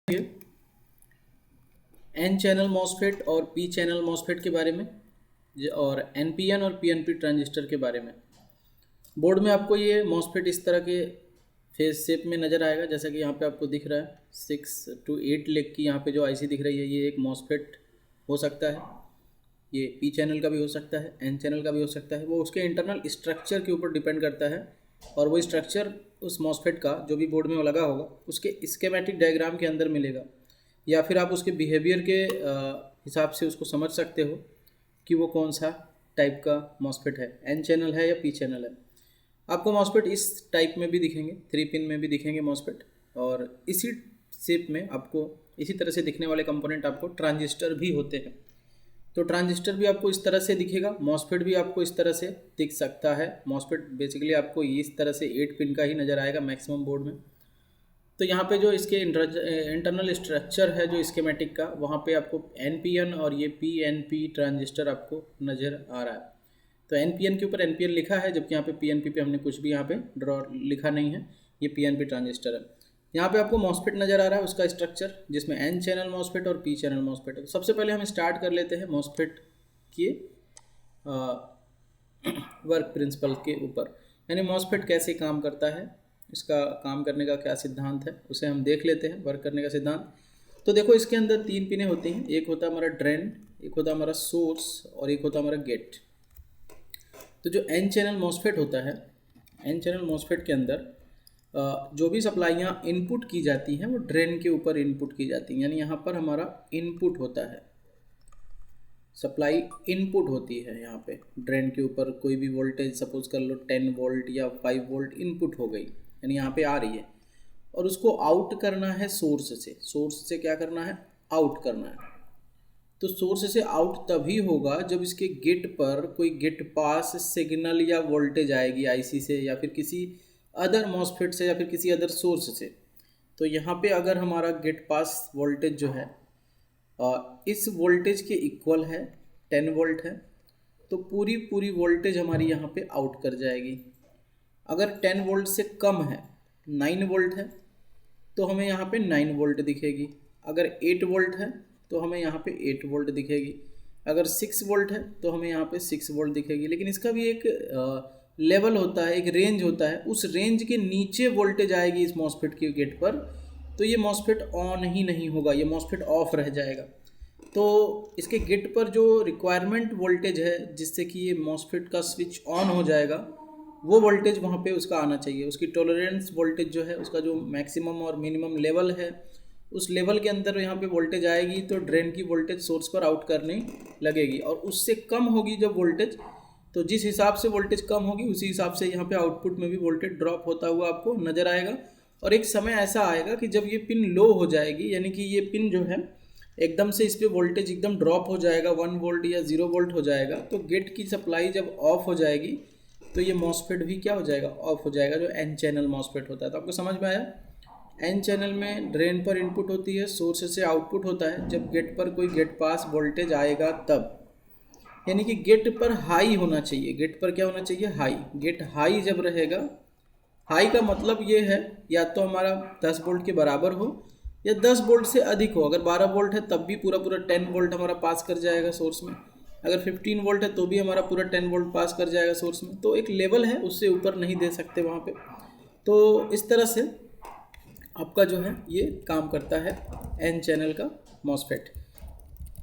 N channel MOSFET और P channel MOSFET के बारे में और एनपीएन और पीएनपी ट्रांजिस्टर के बारे में। बोर्ड में आपको ये मॉसफेट इस तरह के फेस शेप में नज़र आएगा, जैसा कि यहाँ पे आपको दिख रहा है 6 to 8 लेग की यहाँ पे जो आईसी दिख रही है, ये एक मॉसफेट हो सकता है। ये पी चैनल का भी हो सकता है, एन चैनल का भी हो सकता है। वो उसके इंटरनल स्ट्रक्चर के ऊपर डिपेंड करता है और वो स्ट्रक्चर उस मॉसफेट का जो भी बोर्ड में लगा होगा उसके स्केमेटिक डायग्राम के अंदर मिलेगा, या फिर आप उसके बिहेवियर के हिसाब से उसको समझ सकते हो कि वो कौन सा टाइप का मॉसफेट है, एन चैनल है या पी चैनल है। आपको मॉसफेट इस टाइप में भी दिखेंगे, 3 पिन में भी दिखेंगे मॉसफेट, और इसी शेप में आपको इसी तरह से दिखने वाले कंपोनेंट आपको ट्रांजिस्टर भी होते हैं। तो ट्रांजिस्टर भी आपको इस तरह से दिखेगा, मॉसफेट भी आपको इस तरह से दिख सकता है। मॉसफेट बेसिकली आपको इस तरह से 8 पिन का ही नज़र आएगा मैक्सिमम बोर्ड में। तो यहाँ पे जो इसके इंटरनल स्ट्रक्चर है जो स्कीमेटिक का, वहाँ पे आपको एनपीएन और ये पीएनपी ट्रांजिस्टर आपको नज़र आ रहा है। तो एनपीएन के ऊपर एनपीएन लिखा है, जबकि यहाँ पे पीएनपी पे हमने कुछ भी यहाँ पे ड्रॉ लिखा नहीं है, ये पीएनपी ट्रांजिस्टर है। यहाँ पे आपको मॉसफेट नज़र आ रहा है, उसका स्ट्रक्चर, जिसमें एन चैनल मॉसफेट और पी चैनल मॉसफेट है। तो सबसे पहले हम स्टार्ट कर लेते हैं मॉसफेट के वर्क प्रिंसिपल के ऊपर, यानी मॉसफेट कैसे काम करता है, इसका काम करने का क्या सिद्धांत है, उसे हम देख लेते हैं। वर्क करने का सिद्धांत, तो देखो इसके अंदर 3 पिनें होती हैं, एक होता है हमारा ड्रेन, एक होता है हमारा सोर्स और एक होता है हमारा गेट। तो जो एन चैनल मॉसफेट होता है, एन चैनल मॉसफेट के अंदर जो भी सप्लाइयाँ इनपुट की जाती हैं वो ड्रेन के ऊपर इनपुट की जाती हैं, यानी यहाँ पर हमारा इनपुट होता है, सप्लाई इनपुट होती है। यहाँ पे ड्रेन के ऊपर कोई भी वोल्टेज सपोज कर लो 10 वोल्ट या 5 वोल्ट इनपुट हो गई, यानी यहाँ पे आ रही है, और उसको आउट करना है सोर्स से। सोर्स से क्या करना है? आउट करना है। तो सोर्स से आउट तभी होगा जब इसके गेट पर कोई गेट पास सिग्नल या वोल्टेज आएगी आईसी से, या फिर किसी अदर मॉसफेट से, या फिर किसी अदर सोर्स से। तो यहाँ पे अगर हमारा गेट पास वोल्टेज जो है इस वोल्टेज के इक्वल है, 10 वोल्ट है, तो पूरी पूरी वोल्टेज हमारी यहाँ पे आउट कर जाएगी। अगर 10 वोल्ट से कम है, 9 वोल्ट है, तो हमें यहाँ पे 9 वोल्ट दिखेगी। अगर 8 वोल्ट है तो हमें यहाँ पे 8 वोल्ट दिखेगी। अगर 6 वोल्ट है तो हमें यहाँ पे 6 वोल्ट दिखेगी। लेकिन इसका भी एक लेवल होता है, एक रेंज होता है, उस रेंज के नीचे वोल्टेज आएगी इस मॉसफेट के गेट पर, तो ये मॉसफेट ऑन ही नहीं होगा, ये मॉसफेट ऑफ रह जाएगा। तो इसके गेट पर जो रिक्वायरमेंट वोल्टेज है जिससे कि ये मॉसफेट का स्विच ऑन हो जाएगा, वो वोल्टेज वहाँ पे उसका आना चाहिए। उसकी टॉलरेंस वोल्टेज जो है, उसका जो मैक्सिमम और मिनिमम लेवल है, उस लेवल के अंदर यहाँ पे वोल्टेज आएगी तो ड्रेन की वोल्टेज सोर्स पर आउट करने लगेगी, और उससे कम होगी जब वोल्टेज, तो जिस हिसाब से वोल्टेज कम होगी उसी हिसाब से यहाँ पे आउटपुट में भी वोल्टेज ड्रॉप होता हुआ आपको नज़र आएगा। और एक समय ऐसा आएगा कि जब ये पिन लो हो जाएगी, यानी कि ये पिन जो है एकदम से इस पर वोल्टेज एकदम ड्रॉप हो जाएगा, 1 वोल्ट या 0 वोल्ट हो जाएगा, तो गेट की सप्लाई जब ऑफ हो जाएगी तो ये मॉसफेट भी क्या हो जाएगा? ऑफ हो जाएगा, जो एन चैनल मॉसफेट होता है। तो आपको समझ में आया? एन चैनल में ड्रेन पर इनपुट होती है, सोर्स से आउटपुट होता है, जब गेट पर कोई गेट पास वोल्टेज आएगा तब, यानी कि गेट पर हाई होना चाहिए। गेट पर क्या होना चाहिए? हाई। गेट हाई जब रहेगा, हाई का मतलब ये है या तो हमारा 10 वोल्ट के बराबर हो या 10 वोल्ट से अधिक हो। अगर 12 वोल्ट है तब भी पूरा पूरा 10 वोल्ट हमारा पास कर जाएगा सोर्स में। अगर 15 वोल्ट है तो भी हमारा पूरा 10 वोल्ट पास कर जाएगा सोर्स में। तो एक लेवल है, उससे ऊपर नहीं दे सकते वहाँ पे। तो इस तरह से आपका जो है ये काम करता है एन चैनल का मॉसफेट।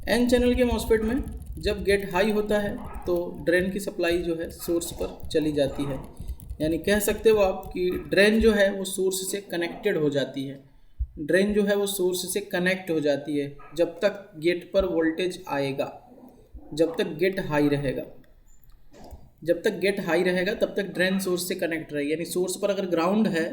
एन चैनल के मॉसफेट में जब गेट हाई होता है तो ड्रेन की सप्लाई जो है सोर्स पर चली जाती है, यानी कह सकते हो आप कि ड्रेन जो है वो सोर्स से कनेक्टेड हो जाती है। ड्रेन जो है वो सोर्स से कनेक्ट हो जाती है जब तक गेट पर वोल्टेज आएगा, जब तक गेट हाई रहेगा। जब तक गेट हाई रहेगा तब तक ड्रेन सोर्स से कनेक्ट रहेगी, यानी सोर्स पर अगर ग्राउंड है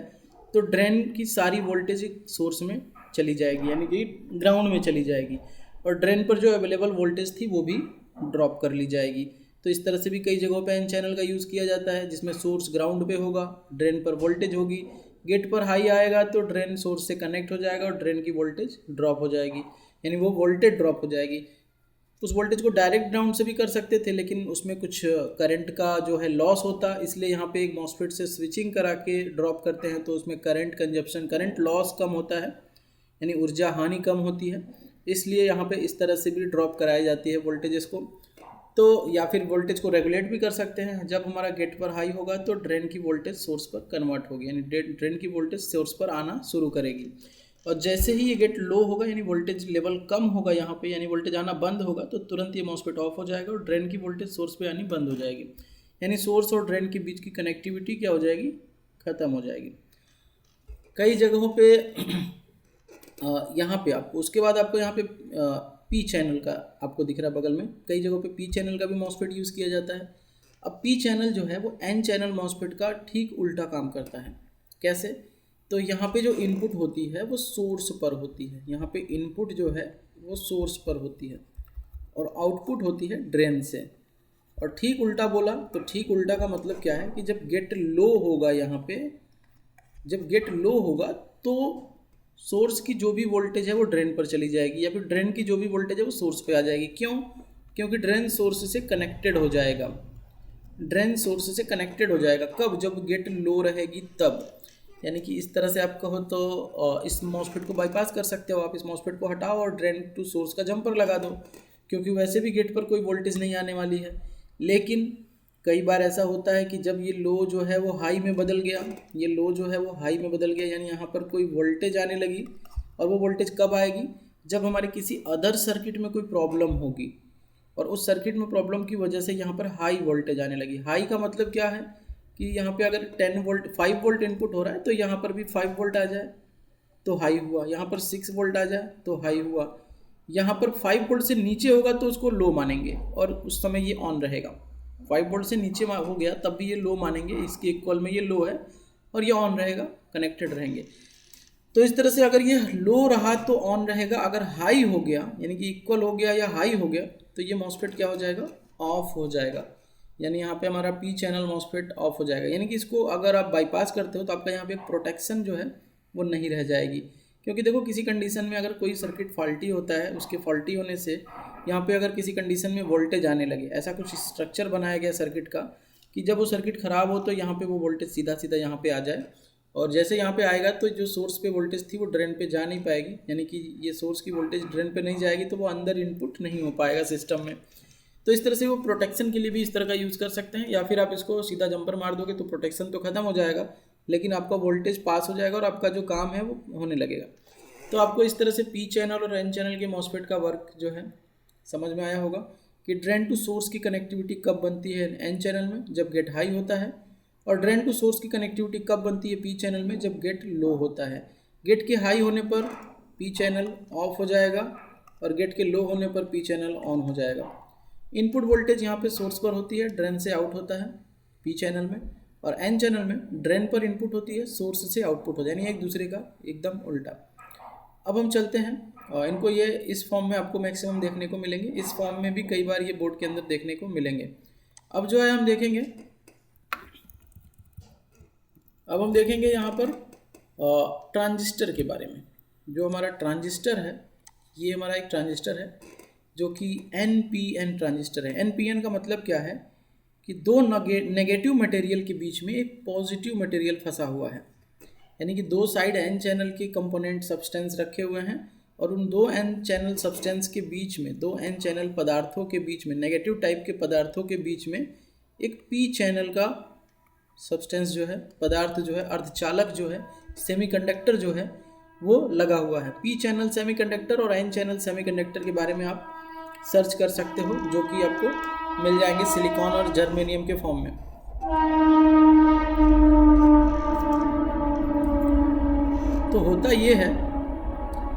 तो ड्रेन की सारी वोल्टेज सोर्स में चली जाएगी, यानी कि ग्राउंड में चली जाएगी, और ड्रेन पर जो अवेलेबल वोल्टेज थी वो भी ड्रॉप कर ली जाएगी। तो इस तरह से भी कई जगहों पे एन चैनल का यूज़ किया जाता है, जिसमें सोर्स ग्राउंड पे होगा, ड्रेन पर वोल्टेज होगी, गेट पर हाई आएगा तो ड्रेन सोर्स से कनेक्ट हो जाएगा और ड्रेन की वोल्टेज ड्रॉप हो जाएगी, यानी वो वोल्टेज ड्रॉप हो जाएगी। उस वोल्टेज को डायरेक्ट ग्राउंड से भी कर सकते थे, लेकिन उसमें कुछ करंट का जो है लॉस होता, इसलिए यहाँ पे एक मॉसफेट से स्विचिंग करा के ड्रॉप करते हैं, तो उसमें करंट कंजप्शन, करंट लॉस कम होता है, यानी ऊर्जा हानि कम होती है, इसलिए यहाँ पे इस तरह से भी ड्रॉप कराई जाती है वोल्टेजेस को। तो या फिर वोल्टेज को रेगुलेट भी कर सकते हैं। जब हमारा गेट पर हाई होगा तो ड्रेन की वोल्टेज सोर्स पर कन्वर्ट होगी, यानी ड्रेन की वोल्टेज सोर्स पर आना शुरू करेगी। और जैसे ही ये गेट लो होगा यानी वोल्टेज लेवल कम होगा यहाँ पे, यानी वोल्टेज आना बंद होगा, तो तुरंत ये मॉसफेट ऑफ हो जाएगा और ड्रेन की वोल्टेज सोर्स पे आनी बंद हो जाएगी, यानी सोर्स और ड्रेन के बीच की कनेक्टिविटी क्या हो जाएगी, ख़त्म हो जाएगी। कई जगहों पे यहाँ पे आपको, उसके बाद आपको यहाँ पे पी चैनल का आपको दिख रहा है बगल में, कई जगहों पे पी चैनल का भी मॉसफेट यूज़ किया जाता है। अब पी चैनल जो है वो एन चैनल मॉसफेट का ठीक उल्टा काम करता है। कैसे? तो यहाँ पे जो इनपुट होती है वो सोर्स पर होती है, यहाँ पे इनपुट जो है वो सोर्स पर होती है और आउटपुट होती है ड्रेन से। और ठीक उल्टा बोला तो ठीक उल्टा का मतलब क्या है कि जब गेट लो होगा, यहाँ पे जब गेट लो होगा तो सोर्स की जो भी वोल्टेज है वो ड्रेन पर चली जाएगी, या फिर ड्रेन की जो भी वोल्टेज है वो सोर्स पे आ जाएगी। क्यों? क्योंकि ड्रेन सोर्स से कनेक्टेड हो जाएगा, ड्रेन सोर्स से कनेक्टेड हो जाएगा। कब? जब गेट लो रहेगी तब। यानी कि इस तरह से आप कहो तो इस मॉसफेट को बाईपास कर सकते हो, आप इस मॉसफेट को हटाओ और ड्रेन टू सोर्स का जंपर लगा दो, क्योंकि वैसे भी गेट पर कोई वोल्टेज नहीं आने वाली है। लेकिन कई बार ऐसा होता है कि जब ये लो जो है वो हाई में बदल गया, ये लो जो है वो हाई में बदल गया, यानी यहाँ पर कोई वोल्टेज आने लगी। और वो वोल्टेज कब आएगी? जब हमारे किसी अदर सर्किट में कोई प्रॉब्लम होगी और उस सर्किट में प्रॉब्लम की वजह से यहाँ पर हाई वोल्टेज आने लगी। हाई का मतलब क्या है कि यहाँ पे अगर 10 वोल्ट 5 वोल्ट इनपुट हो रहा है तो यहाँ पर भी 5 वोल्ट आ जाए तो हाई हुआ, यहाँ पर 6 वोल्ट आ जाए तो हाई हुआ, यहाँ पर 5 वोल्ट से नीचे होगा तो उसको लो मानेंगे और उस समय ये ऑन रहेगा। 5 वोल्ट से नीचे हो गया तब भी ये लो मानेंगे, इसके इक्वल में ये लो है और ये ऑन रहेगा, कनेक्टेड रहेंगे। तो इस तरह से अगर ये लो रहा तो ऑन रहेगा, अगर हाई हो गया यानी कि इक्वल हो गया या हाई हो गया तो ये मॉसफेट क्या हो जाएगा? ऑफ हो जाएगा। यानी यहाँ पे हमारा पी चैनल मॉसफेट ऑफ हो जाएगा। यानी कि इसको अगर आप बाईपास करते हो तो आपका यहाँ पे प्रोटेक्शन जो है वो नहीं रह जाएगी। क्योंकि देखो किसी कंडीशन में अगर कोई सर्किट फॉल्टी होता है, उसके फॉल्टी होने से यहाँ पे अगर किसी कंडीशन में वोल्टेज आने लगे, ऐसा कुछ स्ट्रक्चर बनाया गया सर्किट का कि जब वो सर्किट ख़राब हो तो यहाँ पे वो वोल्टेज सीधा सीधा यहाँ पे आ जाए, और जैसे यहाँ पे आएगा तो जो सोर्स पे वोल्टेज थी वो ड्रेन पे जा नहीं पाएगी, यानी कि ये सोर्स की वोल्टेज ड्रेन पे नहीं जाएगी तो वो अंदर इनपुट नहीं हो पाएगा सिस्टम में। तो इस तरह से वो प्रोटेक्शन के लिए भी इस तरह का यूज़ कर सकते हैं, या फिर आप इसको सीधा जंपर मार दोगे तो प्रोटेक्शन तो ख़त्म हो जाएगा लेकिन आपका वोल्टेज पास हो जाएगा और आपका जो काम है वो होने लगेगा। तो आपको इस तरह से पी चैनल और एन चैनल के मॉसफेट का वर्क जो है समझ में आया होगा कि ड्रेन टू सोर्स की कनेक्टिविटी कब बनती है एन चैनल में, जब गेट हाई होता है, और ड्रेन टू सोर्स की कनेक्टिविटी कब बनती है पी चैनल में, जब गेट लो होता है। गेट के हाई होने पर पी चैनल ऑफ हो जाएगा और गेट के लो होने पर पी चैनल ऑन हो जाएगा। इनपुट वोल्टेज यहाँ पे सोर्स पर होती है, ड्रेन से आउट होता है पी चैनल में, और एन चैनल में ड्रेन पर इनपुट होती है, सोर्स से आउटपुट हो जाए, यानी एक दूसरे का एकदम उल्टा। अब हम चलते हैं इनको, ये इस फॉर्म में आपको मैक्सिमम देखने को मिलेंगे, इस फॉर्म में भी कई बार ये बोर्ड के अंदर देखने को मिलेंगे। अब जो है हम देखेंगे यहाँ पर ट्रांजिस्टर के बारे में। जो हमारा ट्रांजिस्टर है, ये हमारा एक ट्रांजिस्टर है जो कि NPN ट्रांजिस्टर है। NPN का मतलब क्या है कि दो नेगेटिव मटेरियल के बीच में एक पॉजिटिव मटेरियल फंसा हुआ है, यानी कि दो साइड N चैनल के कंपोनेंट सब्सटेंस रखे हुए हैं और उन दो N चैनल सब्सटेंस के बीच में, दो N चैनल पदार्थों के बीच में, नेगेटिव टाइप के पदार्थों के बीच में एक P चैनल का सब्सटेंस जो है, पदार्थ जो है, अर्धचालक जो है, सेमीकंडक्टर जो है वो लगा हुआ है। P चैनल सेमीकंडक्टर और N चैनल सेमीकंडक्टर के बारे में आप सर्च कर सकते हो, जो कि आपको मिल जाएंगे सिलिकॉन और जर्मेनियम के फॉर्म में। तो होता ये है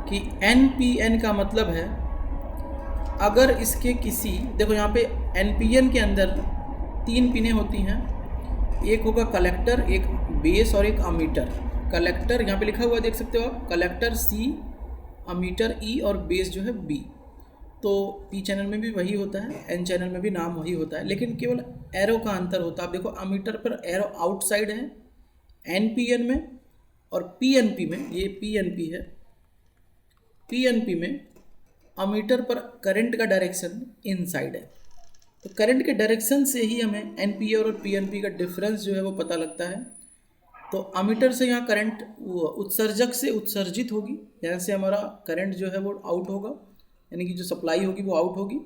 कि NPN का मतलब है अगर इसके किसी, देखो यहाँ पे NPN के अंदर 3 पिनें होती हैं, एक होगा कलेक्टर, एक बेस और एक अमीटर। कलेक्टर यहाँ पे लिखा हुआ देख सकते हो आप, कलेक्टर C, अमीटर E और बेस जो है B। तो P चैनल में भी वही होता है, N चैनल में भी नाम वही होता है, लेकिन केवल एरो का अंतर होता है। आप देखो अमीटर पर एरो आउटसाइड है NPN में, और PNP में, ये PNP है, PNP में अमीटर पर करंट का डायरेक्शन इनसाइड है। तो करंट के डायरेक्शन से ही हमें NPN और PNP का डिफरेंस जो है वो पता लगता है। तो अमीटर से यहाँ करंट उत्सर्जक से उत्सर्जित होगी, यहाँ से हमारा करंट जो है वो आउट होगा, यानी कि जो सप्लाई होगी वो आउट होगी,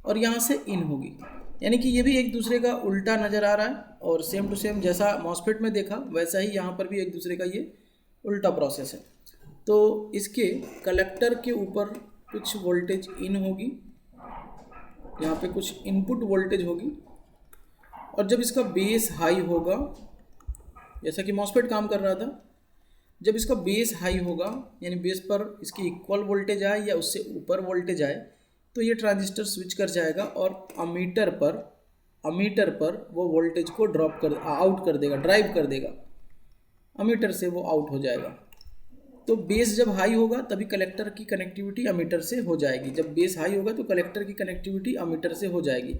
और यहाँ से इन होगी। यानी कि ये भी एक दूसरे का उल्टा नज़र आ रहा है, और सेम टू सेम जैसा मॉसफेट में देखा वैसा ही यहाँ पर भी एक दूसरे का ये उल्टा प्रोसेस है। तो इसके कलेक्टर के ऊपर कुछ वोल्टेज इन होगी, यहाँ पे कुछ इनपुट वोल्टेज होगी, और जब इसका बेस हाई होगा, जैसा कि मॉसफेट काम कर रहा था, जब इसका बेस हाई होगा यानी बेस पर इसकी इक्वल वोल्टेज आए या उससे ऊपर वोल्टेज आए, तो ये ट्रांजिस्टर स्विच कर जाएगा और अमीटर पर वो वोल्टेज को आउट कर देगा, ड्राइव कर देगा, अमीटर से वो आउट हो जाएगा। तो बेस जब हाई होगा तभी कलेक्टर की कनेक्टिविटी अमीटर से हो जाएगी, जब बेस हाई होगा तो कलेक्टर की कनेक्टिविटी अमीटर से हो जाएगी।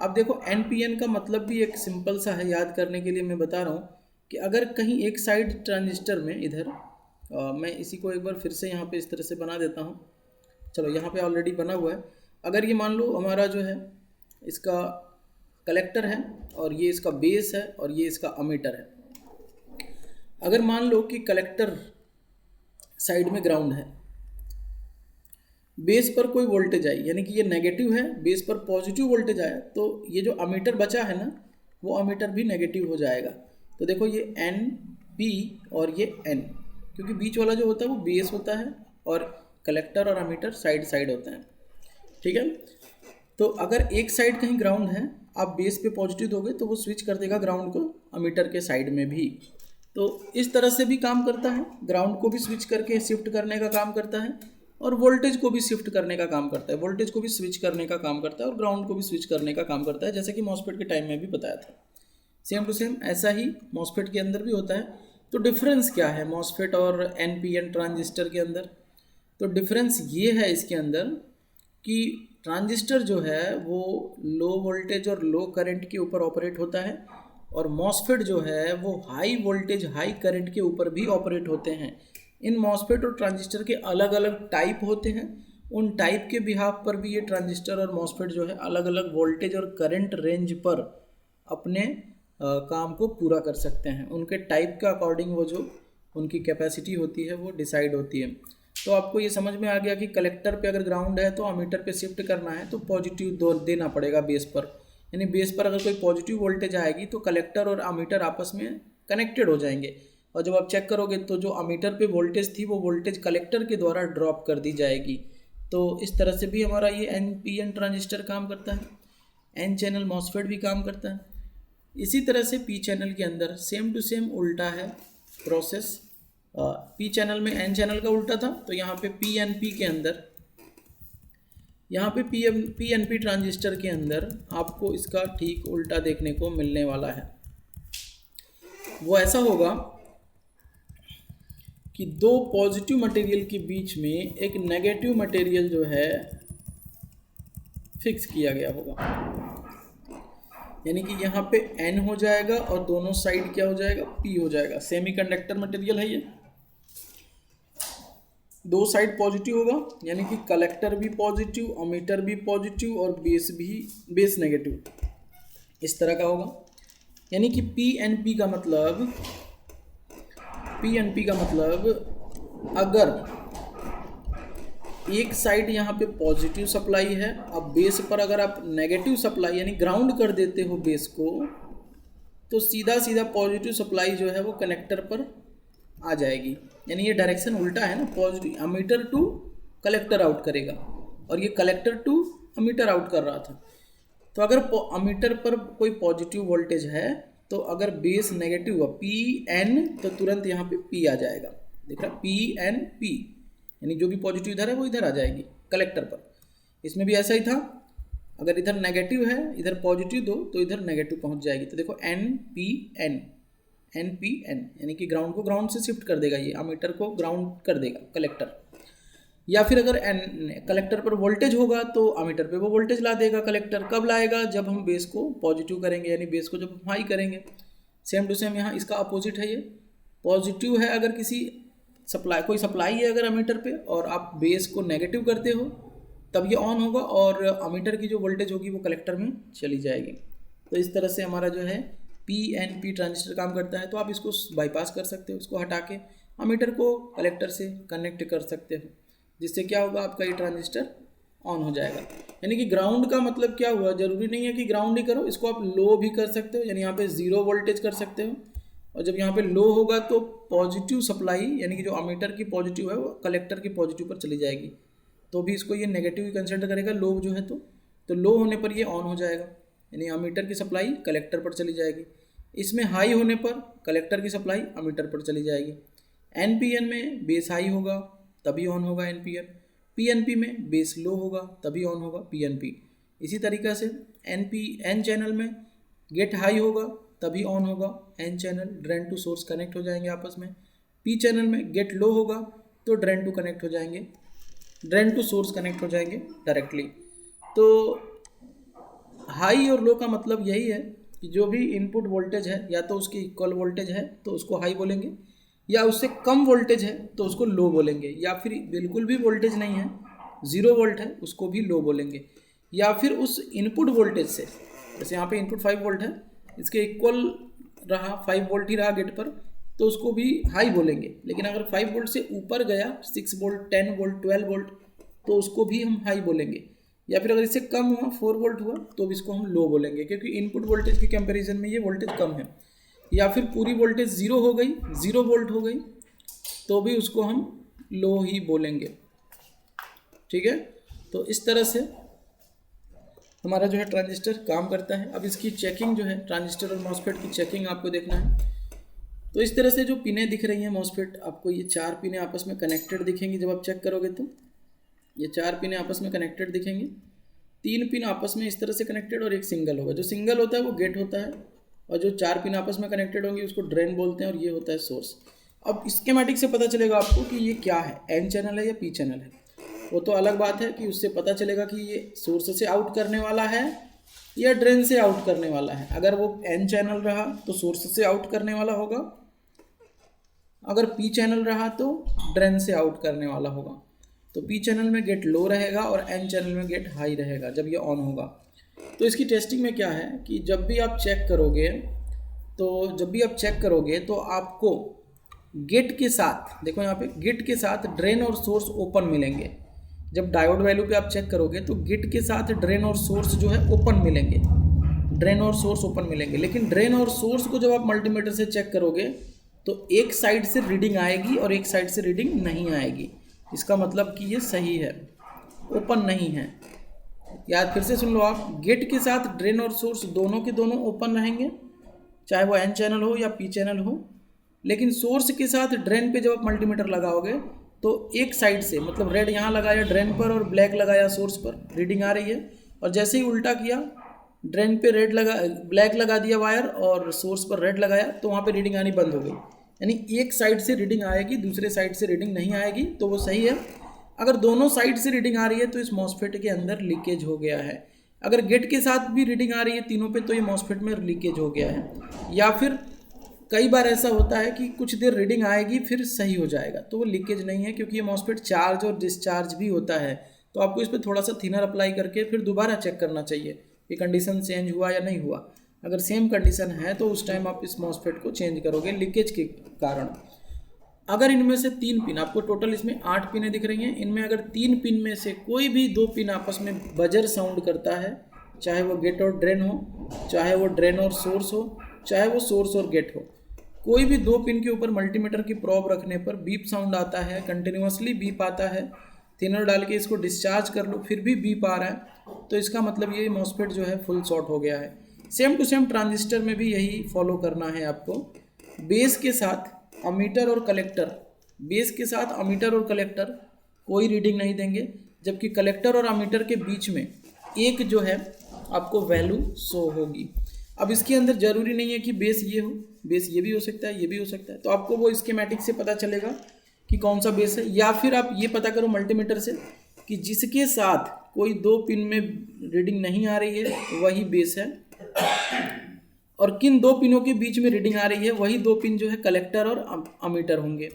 अब देखो NPN का मतलब भी एक सिंपल सा है, याद करने के लिए मैं बता रहा हूँ कि अगर कहीं एक साइड ट्रांजिस्टर में इधर मैं इसी को एक बार फिर से यहाँ पे इस तरह से बना देता हूँ। चलो यहाँ पे ऑलरेडी बना हुआ है। अगर ये मान लो हमारा जो है इसका कलेक्टर है और ये इसका बेस है और ये इसका अमीटर है। अगर मान लो कि कलेक्टर साइड में ग्राउंड है, बेस पर कोई वोल्टेज आई, यानी कि ये नेगेटिव है, बेस पर पॉजिटिव वोल्टेज आया, तो ये जो अमीटर बचा है ना वो अमीटर भी नेगेटिव हो जाएगा। तो देखो ये NP और ये N, क्योंकि बीच वाला जो होता है वो बेस होता है और कलेक्टर और अमीटर साइड साइड होते हैं, ठीक है। तो अगर एक साइड कहीं ग्राउंड है, आप बेस पे पॉजिटिव दोगे तो वो स्विच कर देगा ग्राउंड को अमीटर के साइड में भी। तो इस तरह से भी काम करता है, ग्राउंड को भी स्विच करके शिफ्ट करने का काम करता है और वोल्टेज को भी शिफ्ट करने का काम करता है, वोल्टेज को भी स्विच करने का काम करता है और ग्राउंड को भी स्विच करने का काम करता है, जैसे कि मॉसफेट के टाइम में भी बताया था। सेम टू सेम ऐसा ही मॉसफेट के अंदर भी होता है। तो डिफरेंस क्या है मॉसफेट और NPN ट्रांजिस्टर के अंदर? तो डिफरेंस ये है इसके अंदर कि ट्रांजिस्टर जो है वो लो वोल्टेज और लो करंट के ऊपर ऑपरेट होता है, और मॉसफेट जो है वो हाई वोल्टेज हाई करंट के ऊपर भी ऑपरेट होते हैं। इन मॉसफेट और ट्रांजिस्टर के अलग अलग टाइप होते हैं, उन टाइप के बिहाफ पर भी ये ट्रांजिस्टर और मॉसफेट जो है अलग अलग वोल्टेज और करंट रेंज पर अपने काम को पूरा कर सकते हैं। उनके टाइप के अकॉर्डिंग वो जो उनकी कैपेसिटी होती है वो डिसाइड होती है। तो आपको ये समझ में आ गया कि कलेक्टर पे अगर ग्राउंड है तो अमीटर पे शिफ्ट करना है तो पॉजिटिव देना पड़ेगा बेस पर, यानी बेस पर अगर कोई पॉजिटिव वोल्टेज आएगी तो कलेक्टर और अमीटर आपस में कनेक्टेड हो जाएंगे, और जब आप चेक करोगे तो जो अमीटर पे वोल्टेज थी वो वोल्टेज कलेक्टर के द्वारा ड्रॉप कर दी जाएगी। तो इस तरह से भी हमारा ये NPN ट्रांजिस्टर काम करता है, N चैनल मॉसफेट भी काम करता है। इसी तरह से P चैनल के अंदर सेम टू सेम उल्टा है प्रोसेस। P चैनल में N चैनल का उल्टा था, तो यहाँ पे PNP के अंदर, यहाँ पे PNP ट्रांजिस्टर के अंदर आपको इसका ठीक उल्टा देखने को मिलने वाला है। वो ऐसा होगा कि दो पॉजिटिव मटेरियल के बीच में एक नेगेटिव मटेरियल जो है फिक्स किया गया होगा, यानी कि यहाँ पे N हो जाएगा और दोनों साइड क्या हो जाएगा, P हो जाएगा। सेमीकंडक्टर मटेरियल है ये, दो साइड पॉजिटिव होगा, यानी कि कलेक्टर भी पॉजिटिव, अमीटर भी पॉजिटिव और बेस नेगेटिव, इस तरह का होगा। यानी कि PNP का मतलब अगर एक साइड यहाँ पे पॉजिटिव सप्लाई है, अब बेस पर अगर आप नेगेटिव सप्लाई यानी ग्राउंड कर देते हो बेस को, तो सीधा सीधा पॉजिटिव सप्लाई जो है वो कनेक्टर पर आ जाएगी। यानी ये डायरेक्शन उल्टा है ना, positive emitter to collector out करेगा और ये कलेक्टर टू अमीटर आउट कर रहा था। तो अगर अमीटर पर कोई पॉजिटिव वोल्टेज है तो अगर बेस नेगेटिव हुआ PN तो तुरंत यहाँ पे P आ जाएगा, देख रहा PNP, यानी जो भी पॉजिटिव इधर है वो इधर आ जाएगी कलेक्टर पर। इसमें भी ऐसा ही था, अगर इधर नेगेटिव है इधर पॉजिटिव दो तो इधर नेगेटिव पहुंच जाएगी। तो देखो NPN यानी कि ग्राउंड को ग्राउंड से शिफ्ट कर देगा, ये अमीटर को ग्राउंड कर देगा कलेक्टर। या फिर अगर कलेक्टर पर वोल्टेज होगा तो अमीटर पे वो वोल्टेज ला देगा कलेक्टर। कब लाएगा, जब हम बेस को पॉजिटिव करेंगे, यानी बेस को जब हम हाई करेंगे। सेम टू सेम यहाँ इसका अपोजिट है, ये पॉजिटिव है अगर किसी कोई सप्लाई है अगर अमीटर पे और आप बेस को नेगेटिव करते हो तब ये ऑन होगा और अमीटर की जो वोल्टेज होगी वो कलेक्टर में चली जाएगी। तो इस तरह से हमारा जो है PNP ट्रांजिस्टर काम करता है, तो आप इसको बाईपास कर सकते हो, उसको हटा के अमीटर को कलेक्टर से कनेक्ट कर सकते हो, जिससे क्या होगा, आपका ये ट्रांजिस्टर ऑन हो जाएगा। यानी कि ग्राउंड का मतलब क्या हुआ, जरूरी नहीं है कि ग्राउंड ही करो, इसको आप लो भी कर सकते हो, यानी यहाँ पे 0 वोल्टेज कर सकते हो। और जब यहाँ पे लो होगा तो पॉजिटिव सप्लाई, यानी कि जो अमीटर की पॉजिटिव है वो कलेक्टर की पॉजिटिव पर चली जाएगी, तो भी इसको ये नेगेटिव ही कंसिडर करेगा, लो जो है तो लो होने पर ये ऑन हो जाएगा, यानी अमीटर की सप्लाई कलेक्टर पर चली जाएगी। इसमें हाई होने पर कलेक्टर की सप्लाई अमीटर पर चली जाएगी। NPN में बेस हाई होगा तभी ऑन होगा NPN, PNP में बेस लो होगा तभी ऑन होगा PNP। इसी तरीक़े से N चैनल में गेट हाई होगा तभी ऑन होगा N channel, drain to source connect हो जाएंगे आपस में। P चैनल में गेट लो होगा तो ड्रेन टू कनेक्ट हो जाएंगे, ड्रेन टू सोर्स कनेक्ट हो जाएंगे डायरेक्टली। तो हाई और लो का मतलब यही है कि जो भी इनपुट वोल्टेज है या तो उसकी इक्वल वोल्टेज है तो उसको हाई बोलेंगे, या उससे कम वोल्टेज है तो उसको लो बोलेंगे, या फिर बिल्कुल भी वोल्टेज नहीं है 0 वोल्ट है उसको भी लो बोलेंगे, या फिर उस इनपुट वोल्टेज से, जैसे यहाँ पे इनपुट 5 वोल्ट है, इसके इक्वल रहा 5 वोल्ट ही रहा गेट पर तो उसको भी हाई बोलेंगे। लेकिन अगर 5 वोल्ट से ऊपर गया 6 वोल्ट 10 वोल्ट 12 वोल्ट तो उसको भी हम हाई बोलेंगे, या फिर अगर इससे कम हुआ 4 वोल्ट हुआ तो भी इसको हम लो बोलेंगे, क्योंकि इनपुट वोल्टेज के कंपैरिजन में ये वोल्टेज कम है। या फिर पूरी वोल्टेज 0 हो गई, 0 वोल्ट हो गई तो भी उसको हम लो ही बोलेंगे। ठीक है, तो इस तरह से हमारा जो है ट्रांजिस्टर काम करता है। अब इसकी चेकिंग जो है, ट्रांजिस्टर और मॉसफेट की चेकिंग आपको देखना है। तो इस तरह से जो पिनें दिख रही हैं मॉसफेट, आपको ये 4 पिनें आपस में कनेक्टेड दिखेंगी जब आप चेक करोगे तो ये 4 पिनें आपस में कनेक्टेड दिखेंगी। 3 पिन आपस में इस तरह से कनेक्टेड और एक सिंगल होगा। जो सिंगल होता है वो गेट होता है, और जो 4 पिन आपस में कनेक्टेड होंगी उसको ड्रेन बोलते हैं, और ये होता है सोर्स। अब स्कीमेटिक से पता चलेगा आपको कि ये क्या है, N चैनल है या P चैनल है। वो तो अलग बात है कि उससे पता चलेगा कि ये सोर्स से आउट करने वाला है या ड्रेन से आउट करने वाला है। अगर वो N चैनल रहा तो सोर्स से आउट करने वाला होगा, अगर P चैनल रहा तो ड्रेन से आउट करने वाला होगा। तो P चैनल में गेट लो रहेगा और N चैनल में गेट हाई रहेगा जब ये ऑन होगा। तो इसकी टेस्टिंग में क्या है कि जब भी आप चेक करोगे तो आपको गेट के साथ, देखो यहाँ पे गेट के साथ ड्रेन और सोर्स ओपन मिलेंगे। जब डायोड वैल्यू पे आप चेक करोगे तो गेट के साथ ड्रेन और सोर्स जो है ओपन मिलेंगे, ड्रेन और सोर्स ओपन मिलेंगे। लेकिन ड्रेन और सोर्स को जब आप मल्टीमीटर से चेक करोगे तो एक साइड से रीडिंग आएगी और एक साइड से रीडिंग नहीं आएगी। इसका मतलब कि ये सही है, ओपन नहीं है। याद फिर से सुन लो आप, गेट के साथ ड्रेन और सोर्स दोनों के दोनों ओपन रहेंगे, चाहे वो N चैनल हो या P चैनल हो। लेकिन सोर्स के साथ ड्रेन पे जब आप मल्टीमीटर लगाओगे तो एक साइड से, मतलब रेड यहाँ लगाया ड्रेन पर और ब्लैक लगाया सोर्स पर, रीडिंग आ रही है। और जैसे ही उल्टा किया, ड्रेन पे ब्लैक लगा दिया वायर और सोर्स पर रेड लगाया, तो वहाँ पे रीडिंग आनी बंद हो गई। यानी एक साइड से रीडिंग आएगी, दूसरे साइड से रीडिंग नहीं आएगी, तो वो सही है। अगर दोनों साइड से रीडिंग आ रही है तो इस मॉसफेट के अंदर लीकेज हो गया है। अगर गेट के साथ भी रीडिंग आ रही है तीनों पे, तो ये मॉसफेट में लीकेज हो गया है। या फिर कई बार ऐसा होता है कि कुछ देर रीडिंग आएगी फिर सही हो जाएगा, तो वो लीकेज नहीं है, क्योंकि ये मॉसफेट चार्ज और डिस्चार्ज भी होता है। तो आपको इस पर थोड़ा सा थिनर अप्लाई करके फिर दोबारा चेक करना चाहिए कि कंडीशन चेंज हुआ या नहीं हुआ। अगर सेम कंडीशन है तो उस टाइम आप इस मॉसफेट को चेंज करोगे लीकेज के कारण। अगर इनमें से 3 पिन, आपको टोटल इसमें 8 पिनें दिख रही हैं, इनमें अगर 3 पिन में से कोई भी 2 पिन आपस में बजर साउंड करता है, चाहे वो गेट और ड्रेन हो, चाहे वो ड्रेन और सोर्स हो, चाहे वो सोर्स और गेट हो, कोई भी 2 पिन के ऊपर मल्टीमीटर की प्रोब रखने पर बीप साउंड आता है, कंटिन्यूसली बीप आता है। थिनर डाल के इसको डिस्चार्ज कर लो फिर भी बीप आ रहा है, तो इसका मतलब ये मॉसफेट जो है फुल शॉर्ट हो गया है। सेम टू सेम ट्रांजिस्टर में भी यही फॉलो करना है आपको। बेस के साथ अमीटर और कलेक्टर, बेस के साथ अमीटर और कलेक्टर कोई रीडिंग नहीं देंगे, जबकि कलेक्टर और अमीटर के बीच में एक जो है आपको वैल्यू शो होगी। अब इसके अंदर ज़रूरी नहीं है कि बेस ये हो, बेस ये भी हो सकता है, ये भी हो सकता है। तो आपको वो स्कीमेटिक से पता चलेगा कि कौन सा बेस है, या फिर आप ये पता करो मल्टीमीटर से कि जिसके साथ कोई 2 पिन में रीडिंग नहीं आ रही है वही बेस है, और किन 2 पिनों के बीच में रीडिंग आ रही है वही 2 पिन जो है कलेक्टर और अमीटर होंगे।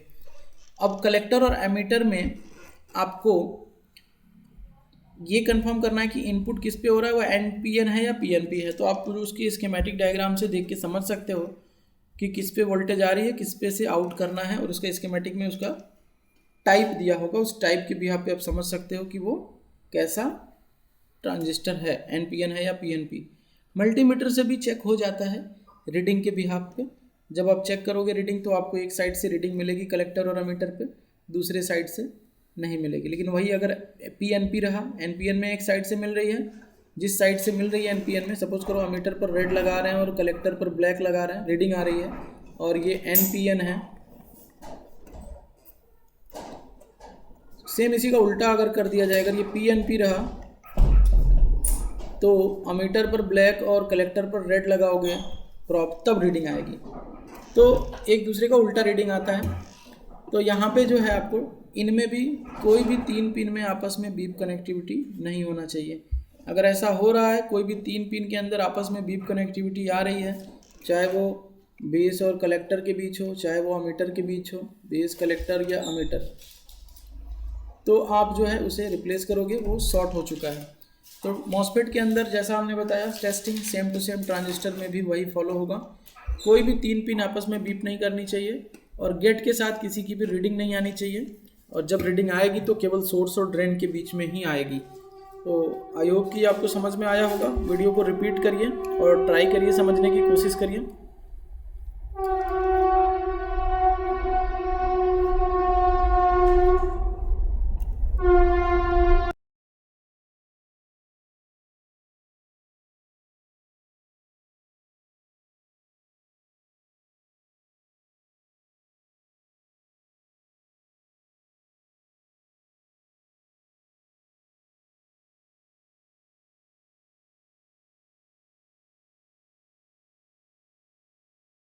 अब कलेक्टर और एमीटर में आपको ये कंफर्म करना है कि इनपुट किस पे हो रहा है, वो NPN है या PNP है। तो आप उसकी स्कीमेटिक डायग्राम से देख के समझ सकते हो कि किस पे वोल्टेज आ रही है, किस पे से आउट करना है, और उसका स्कीमेटिक में उसका टाइप दिया होगा। उस टाइप के बिहाफ पे आप समझ सकते हो कि वो कैसा ट्रांजिस्टर है, NPN है या PNP। मल्टीमीटर से भी चेक हो जाता है रीडिंग के बिहाफ पे। जब आप चेक करोगे रीडिंग तो आपको एक साइड से रीडिंग मिलेगी कलेक्टर और अमीटर पे, दूसरे साइड से नहीं मिलेगी। लेकिन वही अगर PNP रहा, NPN में एक साइड से मिल रही है, जिस साइड से मिल रही है NPN में, सपोज करो अमीटर पर रेड लगा रहे हैं और कलेक्टर पर ब्लैक लगा रहे हैं, रीडिंग आ रही है, और ये NPN है। सेम इसी का उल्टा अगर कर दिया जाए, अगर ये PNP रहा तो अमीटर पर ब्लैक और कलेक्टर पर रेड लगाओगे तब रीडिंग आएगी। तो एक दूसरे का उल्टा रीडिंग आता है। तो यहाँ पे जो है आपको इनमें भी कोई भी 3 पिन में आपस में बीप कनेक्टिविटी नहीं होना चाहिए। अगर ऐसा हो रहा है, कोई भी 3 पिन के अंदर आपस में बीप कनेक्टिविटी आ रही है, चाहे वो बेस और कलेक्टर के बीच हो, चाहे वो अमीटर के बीच हो, बेस कलेक्टर या अमीटर, तो आप जो है उसे रिप्लेस करोगे, वो शॉर्ट हो चुका है। तो मॉसफेट के अंदर जैसा हमने बताया testing same to same transistor में भी वही फॉलो होगा। कोई भी 3 पिन आपस में बीप नहीं करनी चाहिए, और गेट के साथ किसी की भी रीडिंग नहीं आनी चाहिए, और जब रीडिंग आएगी तो केवल सोर्स और ड्रेन के बीच में ही आएगी। तो आई होप कि आपको समझ में आया होगा। वीडियो को रिपीट करिए और ट्राई करिए, समझने की कोशिश करिए।